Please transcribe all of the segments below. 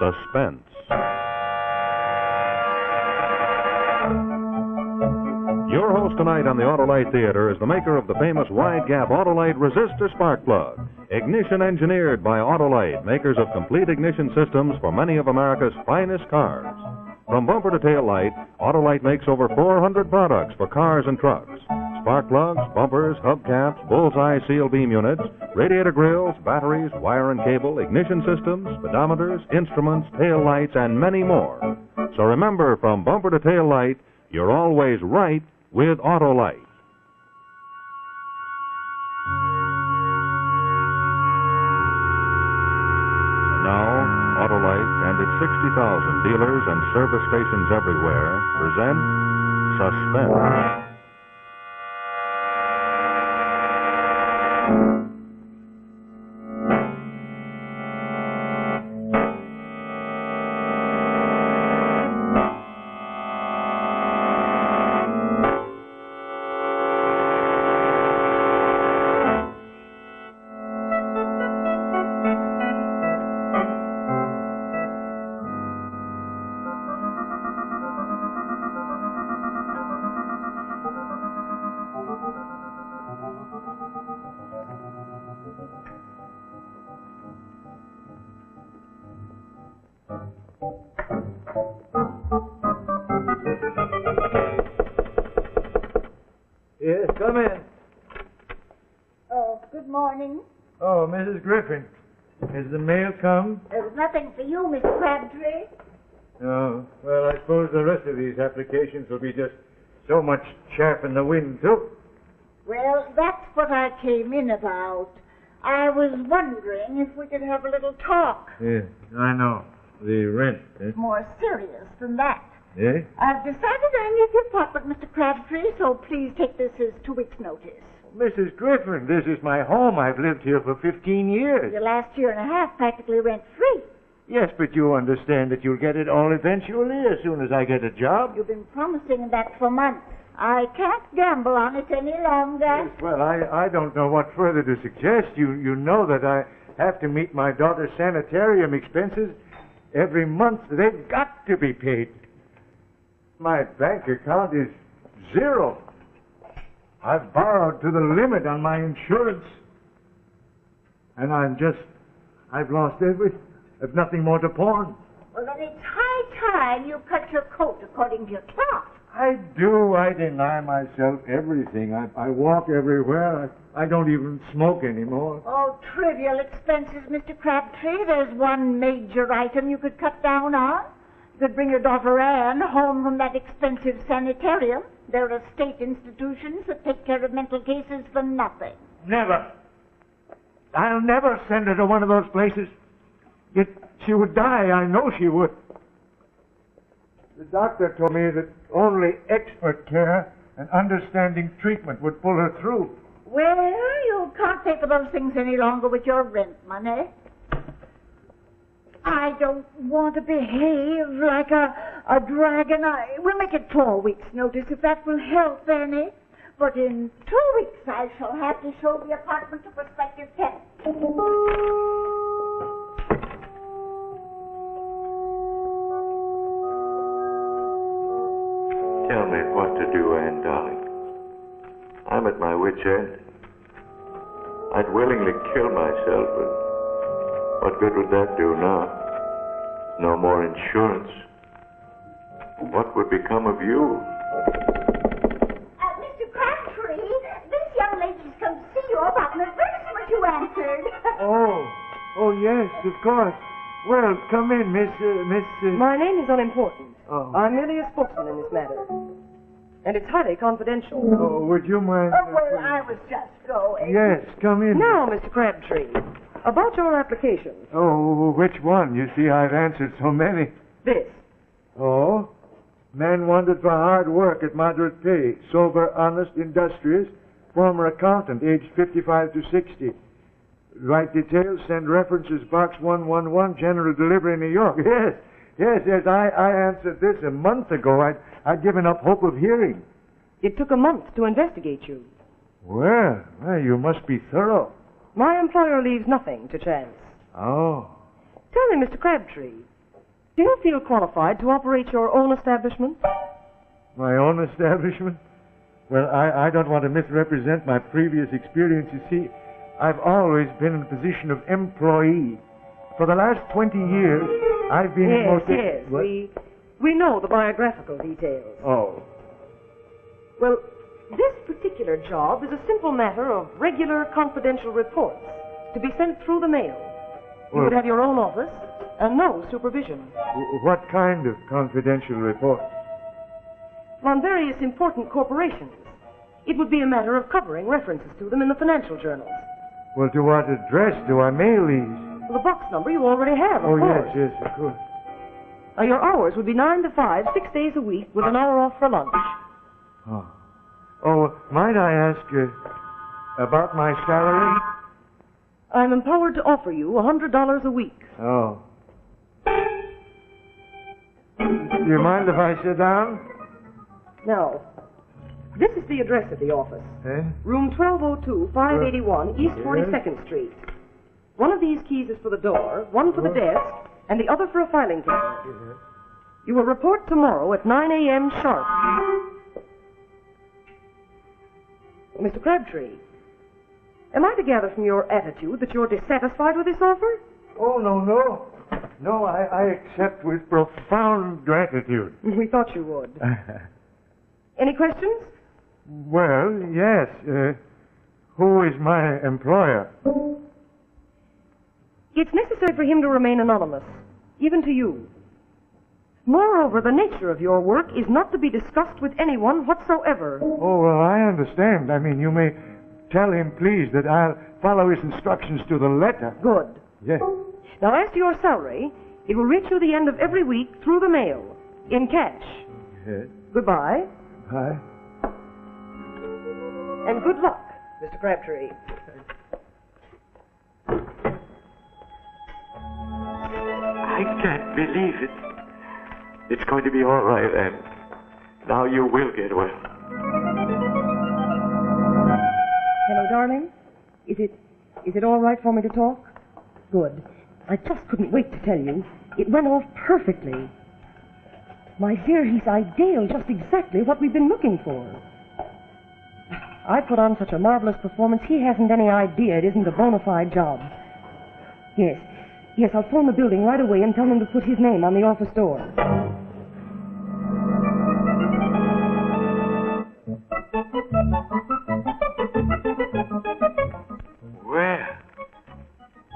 Suspense. Your host tonight on the Autolite Theater is the maker of the famous wide-gap Autolite resistor spark plug. Ignition engineered by Autolite, makers of complete ignition systems for many of America's finest cars. From bumper to tail light, Autolite makes over 400 products for cars and trucks. Spark plugs, bumpers, hubcaps, bullseye seal beam units, radiator grills, batteries, wire and cable, ignition systems, speedometers, instruments, tail lights, and many more. So remember, from bumper to tail light, you're always right with Autolite. And now, Autolite and its 60,000 dealers and service stations everywhere present Suspense. Yes, come in. Oh, good morning. Oh, Mrs. Griffin. Has the mail come? There's nothing for you, Miss Crabtree. Oh, well, I suppose the rest of these applications will be just so much chaff in the wind, too. Well, that's what I came in about. I was wondering if we could have a little talk. Yeah, I know. The rent, eh? More serious than that. Yeah? I've decided I need the apartment, Mr. Crabtree, so please take this as 2 weeks' notice. Mrs. Griffin, this is my home. I've lived here for 15 years. Your last year and a half practically rent-free. Yes, but you understand that you'll get it all eventually as soon as I get a job. You've been promising that for months. I can't gamble on it any longer. Yes, well, I don't know what further to suggest. You know that I have to meet my daughter's sanitarium expenses every month. They've got to be paid. My bank account is zero. I've borrowed to the limit on my insurance. And I've lost everything. I've nothing more to pawn. Well, then it's high time you cut your coat according to your cloth. I do. I deny myself everything. I walk everywhere. I don't even smoke anymore. Oh, trivial expenses, Mr. Crabtree. There's one major item you could cut down on. You could bring your daughter Anne home from that expensive sanitarium. There are state institutions that take care of mental cases for nothing. Never. I'll never send her to one of those places. Yet she would die. I know she would. The doctor told me that only expert care and understanding treatment would pull her through. Well, you can't pay for those things any longer with your rent money. I don't want to behave like a dragon. We'll make it 4 weeks' notice if that will help any. But in 2 weeks I shall have to show the apartment to prospective tenants. Tell me what to do, Anne, darling. I'm at my wit's end. I'd willingly kill myself, but what good would that do now? No more insurance. What would become of you? Mr. Crabtree, this young lady's come to see you about an advertisement you answered. Oh, yes, of course. Well, come in, Miss... My name is unimportant. Oh. I'm merely a spokesman in this matter. And it's highly confidential. Oh, would you mind... Oh, well, I was just going. Yes, come in. Now, Mr. Crabtree, about your application. Oh, which one? You see, I've answered so many. This. Oh? Man wanted for hard work at moderate pay. Sober, honest, industrious. Former accountant, aged 55 to 60. Write details, send references, box 111, general delivery, New York. Yes, I answered this a month ago. I'd given up hope of hearing. It took a month to investigate you. Well, you must be thorough. My employer leaves nothing to chance. Oh. Tell me, Mr. Crabtree, Do you feel qualified to operate your own establishment? My own establishment? Well, I don't want to misrepresent my previous experience. You see, I've always been in a position of employee. For the last 20 years, I've been... Yes. What? We know the biographical details. Oh. Well, this particular job is a simple matter of regular confidential reports to be sent through the mail. You would have your own office and no supervision. What kind of confidential reports? On various important corporations. It would be a matter of covering references to them in the financial journals. Well, to what address do I mail these? Well, the box number you already have, of course. Yes, of course. Your hours would be 9 to 5, 6 days a week, with an hour off for lunch. Oh, might I ask about my salary? I'm empowered to offer you $100 a week. Oh. Do you mind if I sit down? Now, this is the address of the office. Eh? Room 1202, 581, East 42nd Street. One of these keys is for the door, one for the desk, and the other for a filing cabinet. You will report tomorrow at 9 a.m. sharp. Mr. Crabtree, am I to gather from your attitude that you're dissatisfied with this offer? Oh, no. No, I accept with profound gratitude. We thought you would. Any questions? Well, yes. Who is my employer? It's necessary for him to remain anonymous, even to you. Moreover, the nature of your work is not to be discussed with anyone whatsoever. Oh, well, I understand. I mean, you may tell him, please, that I'll follow his instructions to the letter. Good. Yes. Now, as to your salary, it will reach you the end of every week through the mail, in cash. Yes. Goodbye. Bye. And good luck, Mr. Crabtree. I can't believe it. It's going to be all right, and now you will get well. Hello, darling. Is it all right for me to talk? Good. I just couldn't wait to tell you. It went off perfectly. My dear, he's ideal, just exactly what we've been looking for. I put on such a marvelous performance, he hasn't any idea it isn't a bona fide job. Yes, I'll phone the building right away and tell them to put his name on the office door. Well,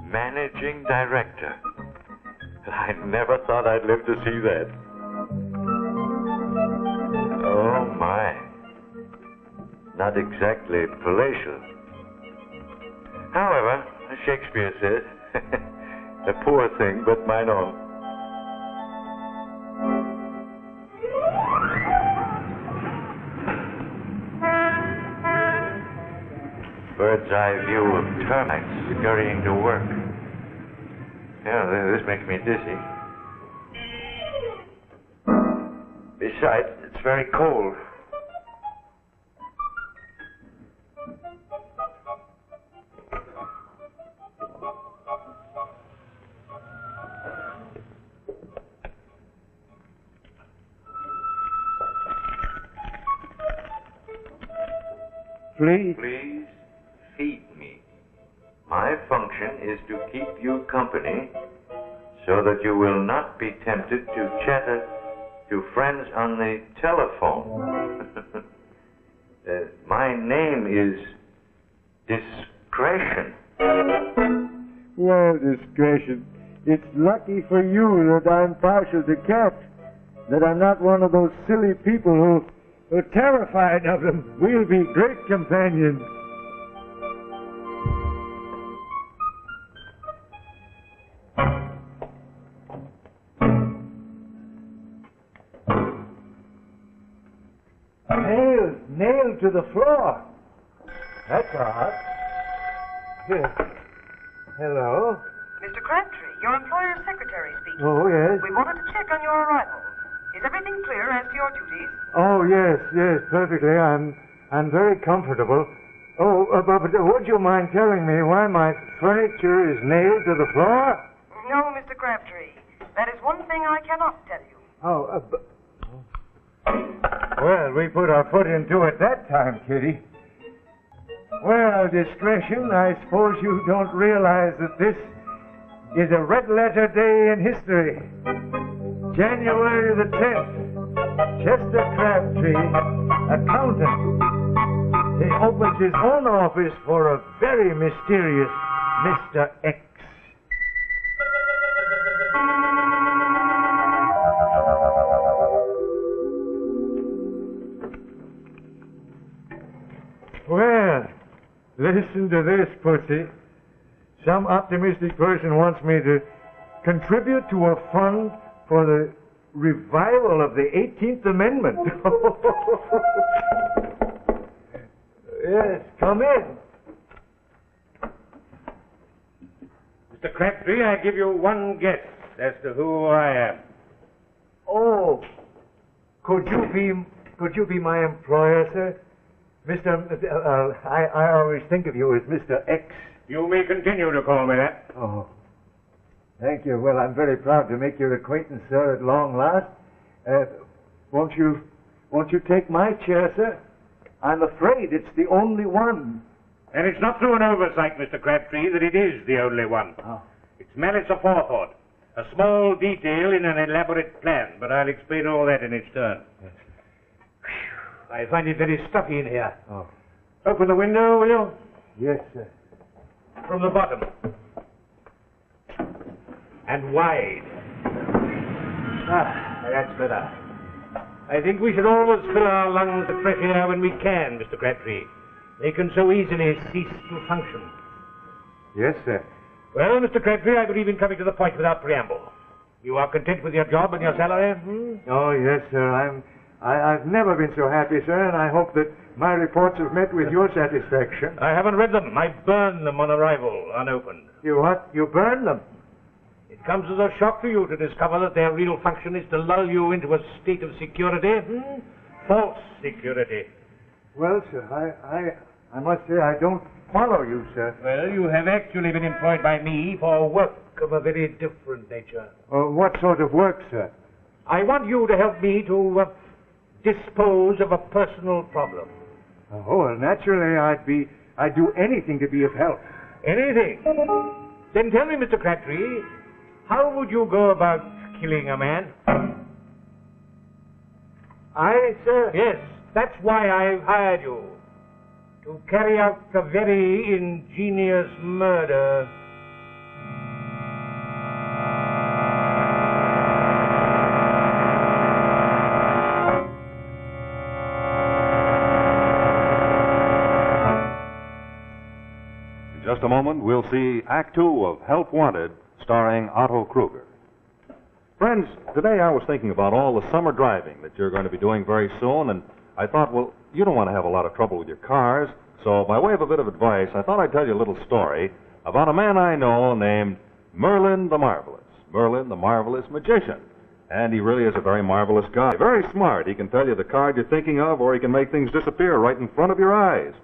managing director. I never thought I'd live to see that. Oh, my. Not exactly palatial. However, as Shakespeare said, a poor thing, but mine own. Bird's eye view of termites scurrying to work. Yeah, this makes me dizzy. Besides, it's very cold. Please? Please feed me. My function is to keep you company so that you will not be tempted to chatter to friends on the telephone. My name is Discretion. Well, Discretion, it's lucky for you that I'm partial to cats, that I'm not one of those silly people who are terrified of them. We'll be great companions. Nailed to the floor. That's odd. Here. Hello. Mr. Crabtree, your employer's secretary speaking. Oh, yes. We wanted to check on your arrival. Is everything clear as to your duties? Oh, yes, perfectly. I'm very comfortable. Oh, but would you mind telling me why my furniture is nailed to the floor? No, Mr. Crabtree. That is one thing I cannot tell you. Oh, well, we put our foot into it that time, Kitty. Well, discretion, I suppose you don't realize that this is a red-letter day in history. January the 10th, Chester Crabtree, accountant. He opens his own office for a very mysterious Mr. X. Well, listen to this, Pussy. Some optimistic person wants me to contribute to a fund for the revival of the 18th Amendment. Yes, come in. Mr. Crabtree, I give you one guess as to who I am. Oh, could you be my employer, sir? I always think of you as Mr. X. You may continue to call me that. Oh, thank you. Well, I'm very proud to make your acquaintance, sir, at long last. Won't you take my chair, sir? I'm afraid it's the only one. And it's not through an oversight, Mr. Crabtree, that it is the only one. Oh. It's malice aforethought, a small detail in an elaborate plan, but I'll explain all that in its turn. Yes. I find it very stuffy in here. Oh. Open the window, will you? Yes, sir. From the bottom. And wide. That's better. I think we should always fill our lungs with fresh air when we can, Mr. Crabtree. They can so easily cease to function. Yes, sir. Well, Mr. Crabtree, I believe in coming to the point without preamble. You are content with your job and your salary? Oh, yes, sir. I've never been so happy, sir, and I hope that my reports have met with your satisfaction. I haven't read them. I burned them on arrival, unopened. You what? You burned them? It comes as a shock to you to discover that their real function is to lull you into a state of security. False security. Well, sir, I must say I don't follow you, sir. Well, you have actually been employed by me for work of a very different nature. What sort of work, sir? I want you to help me to dispose of a personal problem. Oh, well, naturally, I'd do anything to be of help. Anything? Then tell me, Mr. Crabtree, how would you go about killing a man? I, sir? Yes, that's why I've hired you. To carry out a very ingenious murder. In just a moment, we'll see Act Two of Help Wanted, starring Otto Kruger. Friends, today I was thinking about all the summer driving that you're going to be doing very soon, and I thought, well, you don't want to have a lot of trouble with your cars, so by way of a bit of advice, I thought I'd tell you a little story about a man I know named Merlin the Marvelous. Merlin the Marvelous Magician. And he really is a very marvelous guy. Very smart. He can tell you the card you're thinking of, or he can make things disappear right in front of your eyes.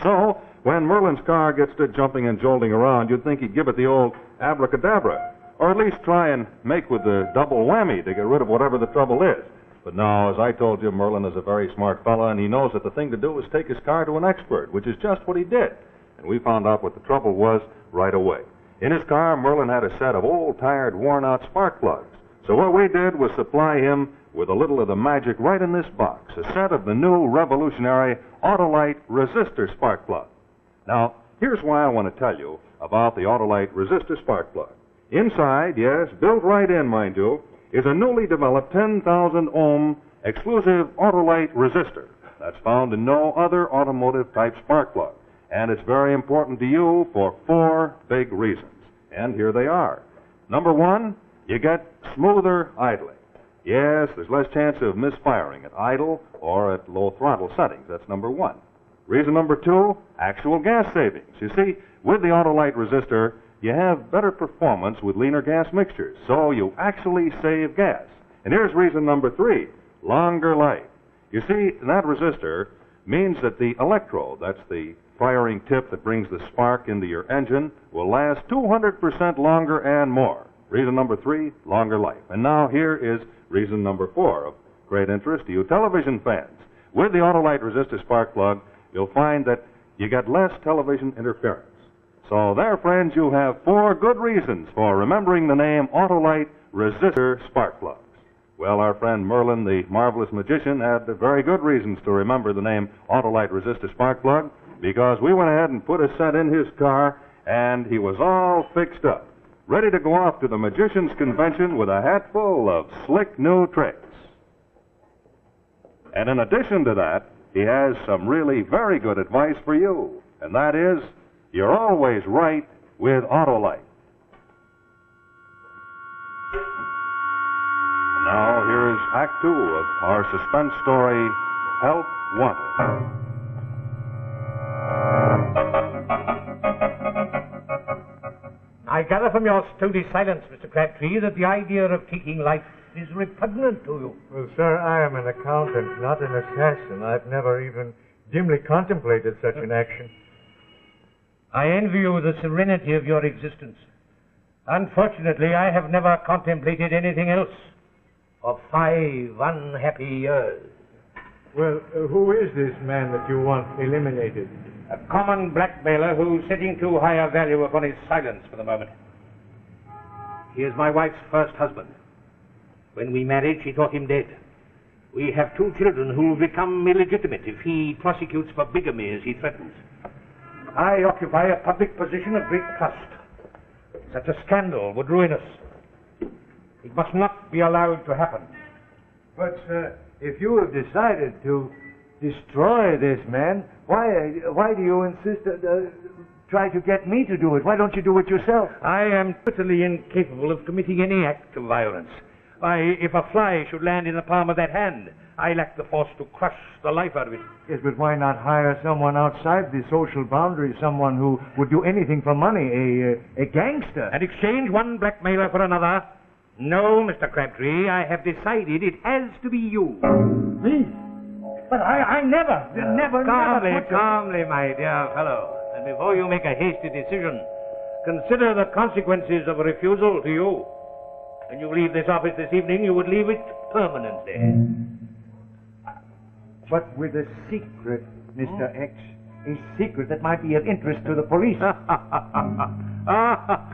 So, when Merlin's car gets to jumping and jolting around, you'd think he'd give it the old abracadabra, or at least try and make with the double whammy to get rid of whatever the trouble is. But now, as I told you, Merlin is a very smart fella, and he knows that the thing to do is take his car to an expert, which is just what he did. And we found out what the trouble was right away. In his car, Merlin had a set of old, tired, worn-out spark plugs. So what we did was supply him with a little of the magic right in this box, a set of the new revolutionary Autolite resistor spark plug. Now, here's why I want to tell you about the Autolite resistor spark plug. Inside, yes, built right in, mind you, is a newly developed 10,000 ohm exclusive Autolite resistor that's found in no other automotive type spark plug. And it's very important to you for 4 big reasons. And here they are. Number 1, you get smoother idling. Yes, there's less chance of misfiring at idle or at low throttle settings. That's number 1. Reason number 2, actual gas savings. You see, with the Autolite resistor, you have better performance with leaner gas mixtures, so you actually save gas. And here's reason number 3, longer life. You see, that resistor means that the electrode, that's the firing tip that brings the spark into your engine, will last 200% longer and more. Reason number 3, longer life. And now here is reason number 4 of great interest to you television fans. With the Autolite resistor spark plug, you'll find that you get less television interference. So there, friends, you have 4 good reasons for remembering the name Autolite resistor spark plugs. Well, our friend Merlin, the marvelous magician, had very good reasons to remember the name Autolite resistor spark plug, because we went ahead and put a set in his car, and he was all fixed up, ready to go off to the magician's convention with a hat full of slick new tricks. And in addition to that, he has some really very good advice for you, and that is, you're always right with Autolite. And now here's Act 2 of our suspense story, Help Wanted. I gather from your stony silence, Mr. Crabtree, that the idea of taking life is repugnant to you. Well, sir, I am an accountant, not an assassin. I've never even dimly contemplated such an action. I envy you the serenity of your existence. Unfortunately, I have never contemplated anything else for 5 unhappy years. Well, who is this man that you want eliminated? A common blackmailer who's setting too high a value upon his silence for the moment. He is my wife's first husband. When we married, she thought him dead. We have 2 children who will become illegitimate if he prosecutes for bigamy as he threatens. I occupy a public position of great trust. Such a scandal would ruin us. It must not be allowed to happen. But, sir, if you have decided to destroy this man, why do you insist try to get me to do it? Why don't you do it yourself? I am totally incapable of committing any act of violence. Why, if a fly should land in the palm of that hand, I lack the force to crush the life out of it. Yes, but why not hire someone outside the social boundaries, someone who would do anything for money, a gangster? And exchange one blackmailer for another? No, Mr. Crabtree, I have decided it has to be you. Me? But I never. Calmly, my dear fellow. And before you make a hasty decision, consider the consequences of a refusal to you. When you leave this office this evening, you would leave it permanently. But with a secret, Mr. X. A secret that might be of interest to the police.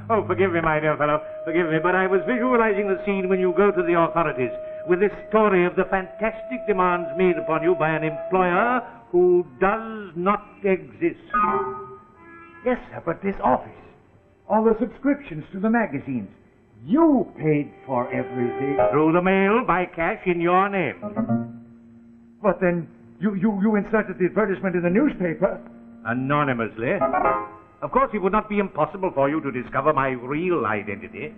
Oh, forgive me, my dear fellow. Forgive me, but I was visualizing the scene when you go to the authorities with this story of the fantastic demands made upon you by an employer who does not exist. Yes, sir, but this office, all the subscriptions to the magazines, you paid for everything. Through the mail, by cash, in your name. But then you inserted the advertisement in the newspaper. Anonymously. Of course, it would not be impossible for you to discover my real identity,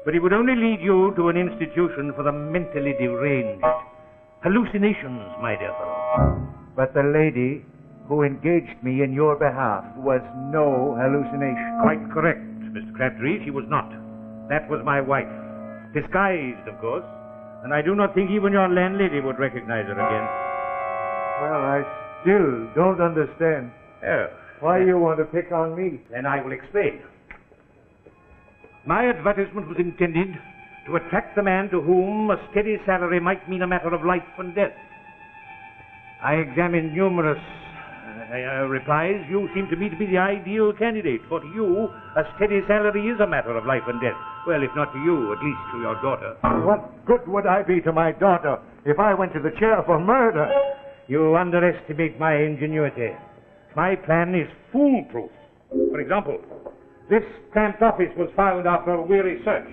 but it would only lead you to an institution for the mentally deranged. Hallucinations, my dear fellow. But the lady who engaged me in your behalf was no hallucination. Quite correct, Mr. Crabtree. She was not. That was my wife. Disguised, of course. And I do not think even your landlady would recognize her again. Well, I still don't understand. Oh. Why you want to pick on me? Then I will explain. My advertisement was intended to attract the man to whom a steady salary might mean a matter of life and death. I examined numerous replies. You seem to me to be the ideal candidate, for to you, a steady salary is a matter of life and death. Well, if not to you, at least to your daughter. What good would I be to my daughter if I went to the chair for murder? You underestimate my ingenuity. My plan is foolproof. For example, this cramped office was found after a weary search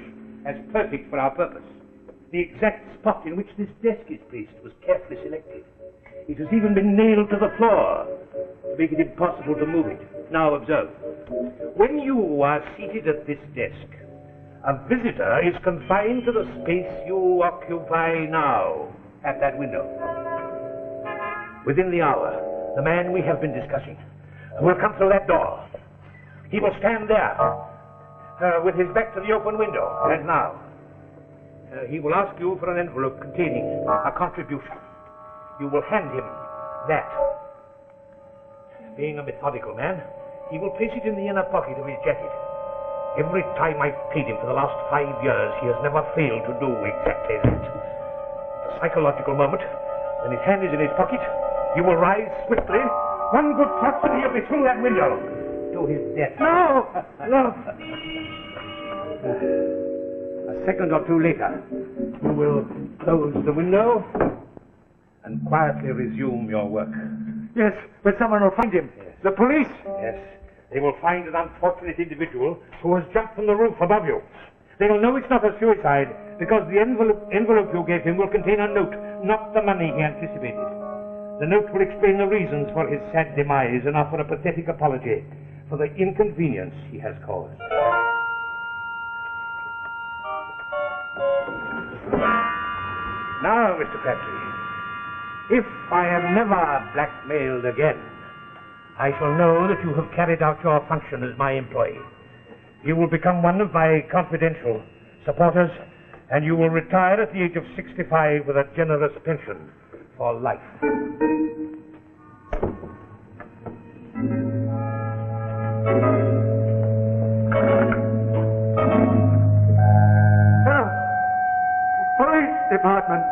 as perfect for our purpose. The exact spot in which this desk is placed was carefully selected. It has even been nailed to the floor to make it impossible to move it. Now observe. When you are seated at this desk, a visitor is confined to the space you occupy now at that window. Within the hour, the man we have been discussing will come through that door. He will stand there with his back to the open window, as now. He will ask you for an envelope containing a contribution. You will hand him that. Being a methodical man, he will place it in the inner pocket of his jacket. Every time I've paid him for the last 5 years, he has never failed to do exactly that. At a psychological moment, when his hand is in his pocket, he will rise swiftly. One good thrust and he'll be through that window to his death. No! No! A second or two later, you will close the window and quietly resume your work. Yes, but someone will find him. Yes. The police. Yes, they will find an unfortunate individual who has jumped from the roof above you. They will know it's not a suicide because the envelope you gave him will contain a note, not the money he anticipated. The note will explain the reasons for his sad demise and offer a pathetic apology for the inconvenience he has caused. Now, Mr. Crabtree, if I am never blackmailed again, I shall know that you have carried out your function as my employee. You will become one of my confidential supporters, and you will retire at the age of 65 with a generous pension for life. Police department.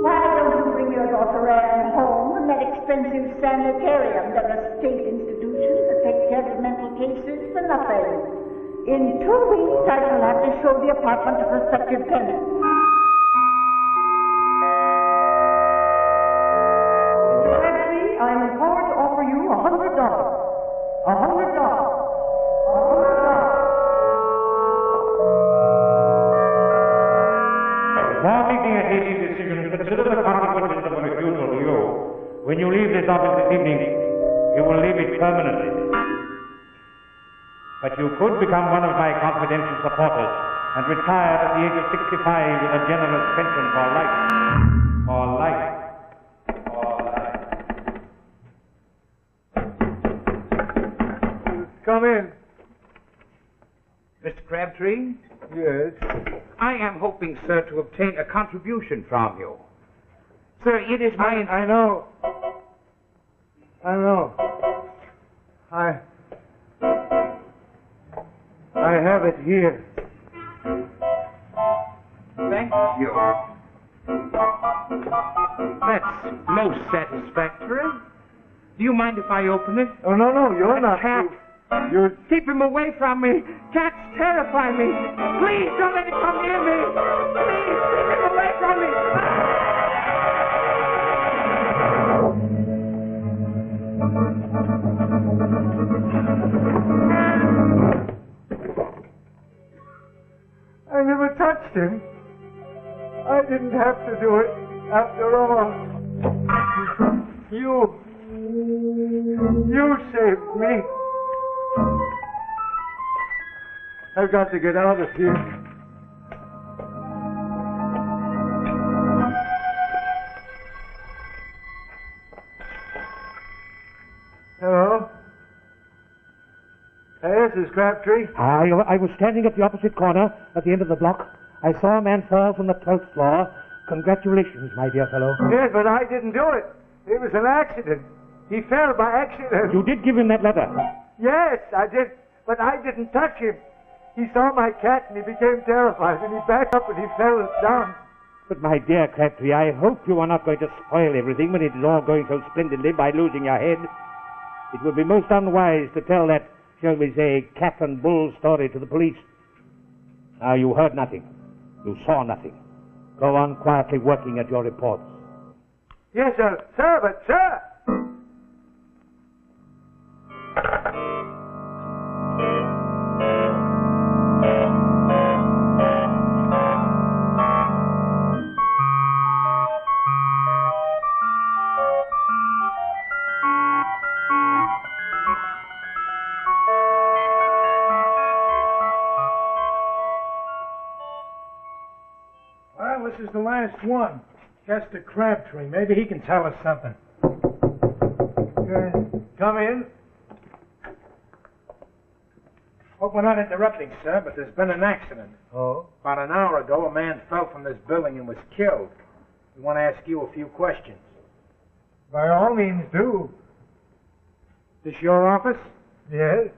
Why don't you bring your daughter Anne home from that expensive sanitarium? They're a state institution that takes care of mental cases for nothing. In 2 weeks, I shall have to show the apartment to prospective tenants. Actually, I'm empowered to offer you $100. $100. Before making a hasty decision, consider the consequences of a refusal to you. When you leave this office this evening, you will leave it permanently. But you could become one of my confidential supporters and retire at the age of 65 with a generous pension for life. For life. For life. Come in. Mr. Crabtree, Yes. I am hoping, sir, to obtain a contribution from you. Sir, it is my... I know. I have it here. Thank you. That's most satisfactory. Do you mind if I open it? Oh, no, you're not. Cat. You're... Keep him away from me. Cats terrify me. Please don't let him come near me. Please keep him away from me. I never touched him. I didn't have to do it after all. You saved me. I've got to get out of here. Hello? Yes, this is Crabtree. I was standing at the opposite corner at the end of the block. I saw a man fall from the 12th floor. Congratulations, my dear fellow. Yes, but I didn't do it. It was an accident. He fell by accident. You did give him that letter. Yes, I did. But I didn't touch him. He saw my cat and he became terrified and he backed up and he fell down. But my dear Crabtree, I hope you are not going to spoil everything when it is all going so splendidly by losing your head. It would be most unwise to tell that, shall we say, cat and bull story to the police. Now, you heard nothing. You saw nothing. Go on quietly working at your reports. Yes, sir. Sir, but sir! Well, this is the last one. Chester Crabtree. Maybe he can tell us something. Come in. Hope we're not interrupting, sir, but there's been an accident. Oh? About an hour ago, a man fell from this building and was killed. We want to ask you a few questions. By all means, do. This your office? Yes?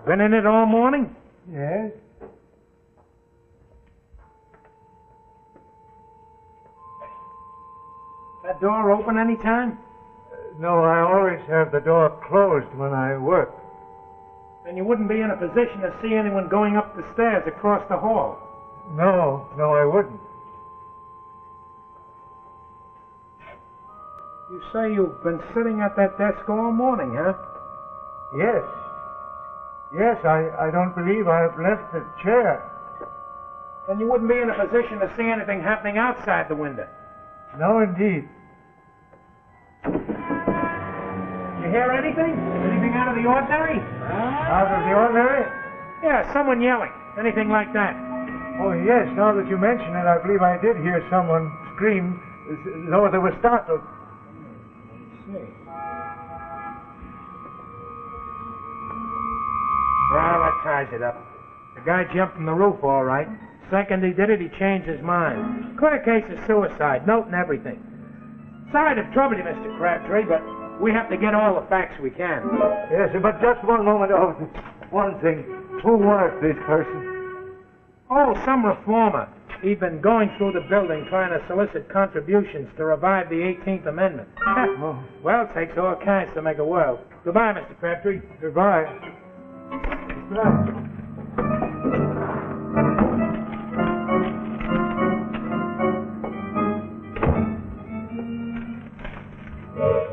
Been in it all morning? Yes? That door open any time? No, I always have the door closed when I work. Then you wouldn't be in a position to see anyone going up the stairs across the hall. No, I wouldn't. You say you've been sitting at that desk all morning, huh? Yes. Yes, I don't believe I've left the chair. Then you wouldn't be in a position to see anything happening outside the window. No, indeed. You hear anything? Anything out of the ordinary? Out of the ordinary? Yeah, someone yelling. Anything like that. Oh, yes, now that you mention it, I believe I did hear someone scream as though they were startled. Well, that ties it up. The guy jumped from the roof, all right. Second he did it, he changed his mind. Clear case of suicide, note and everything. Sorry to trouble you, Mr. Crabtree, but we have to get all the facts we can. Yes, but just one moment. Oh, one thing. Who was this person? Oh, some reformer. He'd been going through the building trying to solicit contributions to revive the 18th Amendment. Oh. Well, it takes all kinds to make a world. Goodbye, Mr. Crabtree. Goodbye. Goodbye.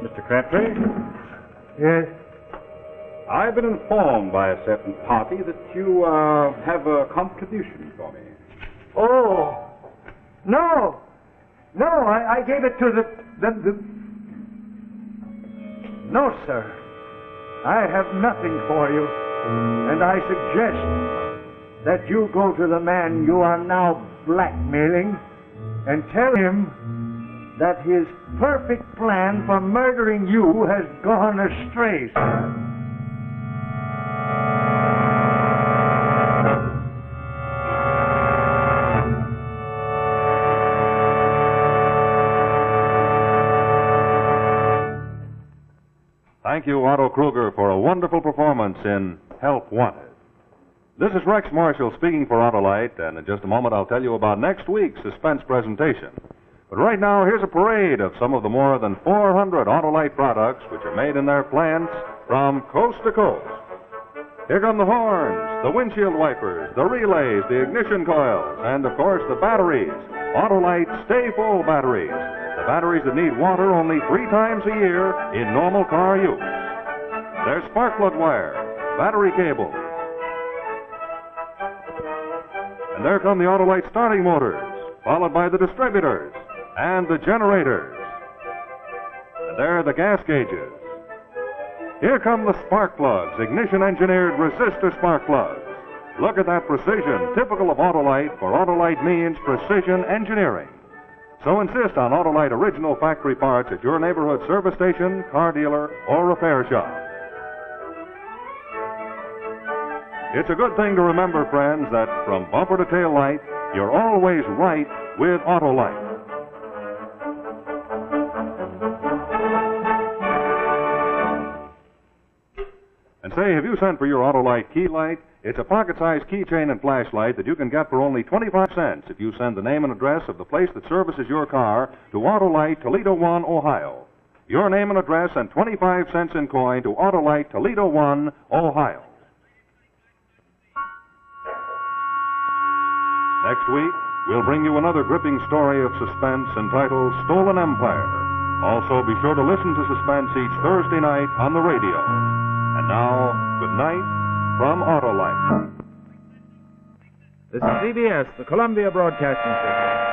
Mr. Crabtree, Yes? I've been informed by a certain party that you have a contribution for me. Oh. No. No, I gave it to the... No, sir. I have nothing for you. And I suggest that you go to the man you are now blackmailing and tell him that his perfect plan for murdering you has gone astray, sir. Thank you, Otto Kruger, for a wonderful performance in Help Wanted. This is Rex Marshall speaking for Autolite, and in just a moment I'll tell you about next week's Suspense presentation. But right now, here's a parade of some of the more than 400 Autolite products which are made in their plants from coast to coast. Here come the horns, the windshield wipers, the relays, the ignition coils, and of course the batteries. Autolite Stay Full batteries. The batteries that need water only 3 times a year in normal car use. There's spark plug wire, battery cable. And there come the Autolite starting motors, followed by the distributors and the generators. And there are the gas gauges. Here come the spark plugs, ignition-engineered resistor spark plugs. Look at that precision, typical of Autolite, for Autolite means precision engineering. So insist on Autolite original factory parts at your neighborhood service station, car dealer, or repair shop. It's a good thing to remember, friends, that from bumper to tail light, you're always right with Autolite. And say, have you sent for your Autolite key light? It's a pocket-sized keychain and flashlight that you can get for only 25 cents if you send the name and address of the place that services your car to Autolite, Toledo 1, Ohio. Your name and address and 25 cents in coin to Autolite, Toledo 1, Ohio. Next week, we'll bring you another gripping story of suspense entitled Stolen Empire. Also, be sure to listen to Suspense each Thursday night on the radio. And now, good night from Autolite. This is CBS, the Columbia Broadcasting System.